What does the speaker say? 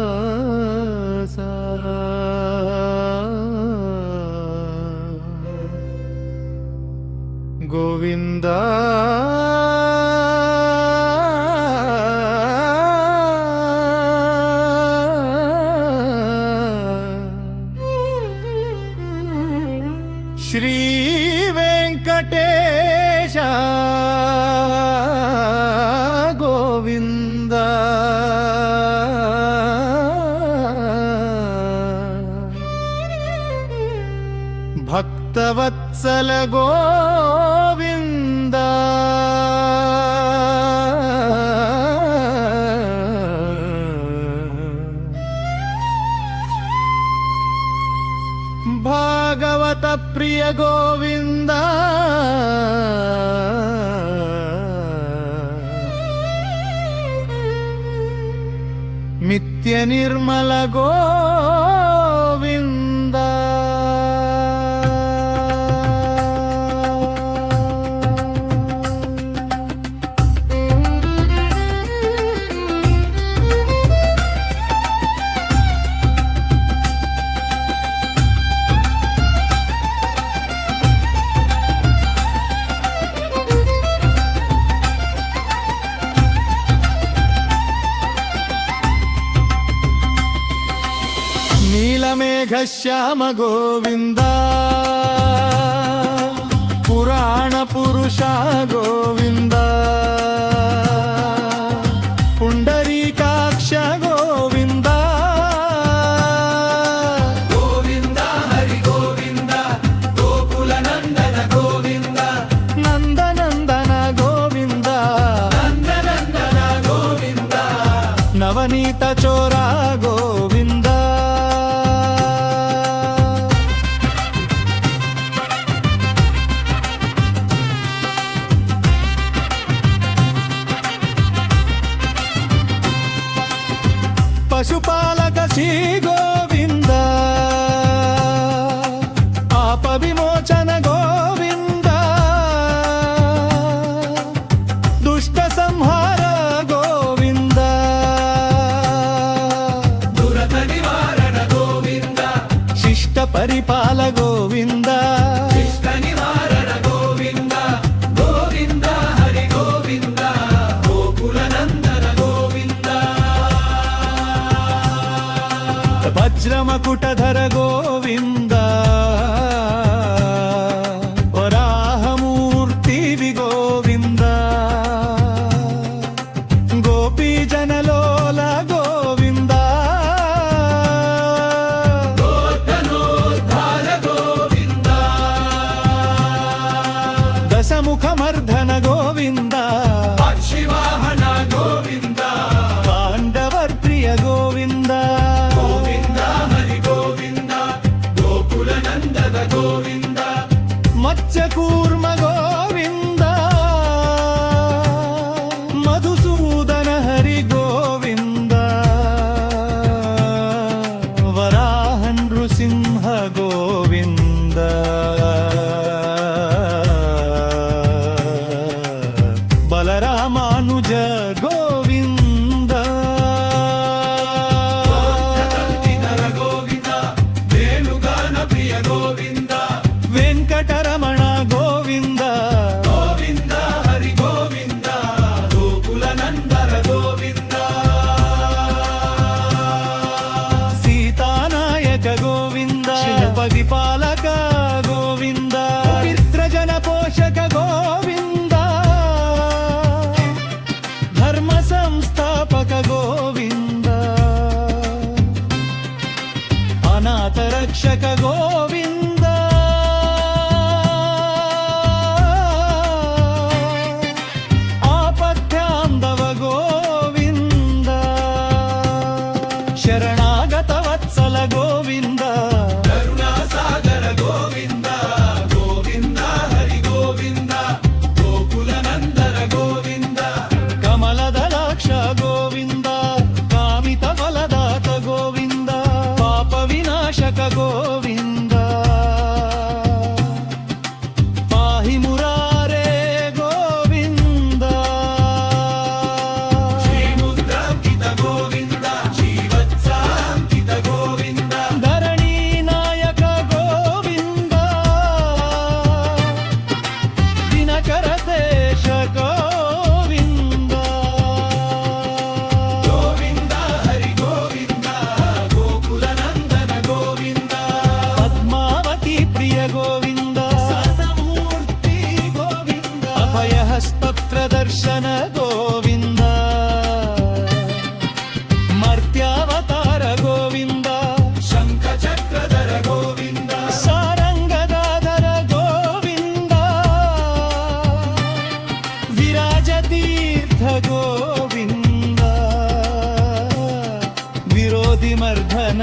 శ్రీనివాస గోవింద శ్రీ వెంకటేశ గోవింద భక్తవత్సల గోవింద భాగవత ప్రియ గోవింద నిత్య నిర్మల గోవింద నీలమేఘశ్యామ గోవింద పురాణ పురుష గోవింద పుండరీకాక్ష గోవింద గోవింద హరి గోవింద గోకుల నందన గోవింద నందనందన గోవింద నందనందన గోవింద నవనీత చోర గోవింద పశుపాలక శ్రీ గోవింద ఆప విమోచన గోవింద దుష్ట సంహార గోవింద దురత నివారణ గోవింద శిష్ట పరిపాల గోవింద ఇష్ట నివారణ గోవింద గోవింద హరి గోవింద గోకుల నందన గోవింద వజ్రమకుటధర గోవింద వరాహమూర్తి గోవింద గోపీజనలోల గోవింద గోధనోద్ధార గోవింద దశముఖమర్ధన గోవింద పక్షివాహన గోవింద పాండవర్ ప్రియ గోవింద గోవింద హరి గోవింద గోకుల నందన గోవింద మత్స్యకూర్మ గోవింద మధుసూదన హరి గోవింద వరాహ నృసింహ గోవింద బలరామానుజ గోవింద ధర గోవింద వేణుగాన ప్రియ గోవింద వెంకటరమణ గోవింద గోవింద హరి గోవింద గోకుల నందన గోవింద సీతానాయక గోవింద పరిపాలక గోవింద పితృజన పోషక గోవింద ధర్మ సంస్థాపక గోవింద అనాథ రక్షక గోవింద ఆపద్యాంధవ గోవింద శరణాగత వత్సల గోవింద కరుణాసాగర గోవింద గోవింద హరి గోవింద గోకుల నందన గోవింద కమలదలాక్ష గోవింద కామిత ఫలదాత గోవింద పాప వినాశక గోవింద ಕೋತಿಮರ್ಧನ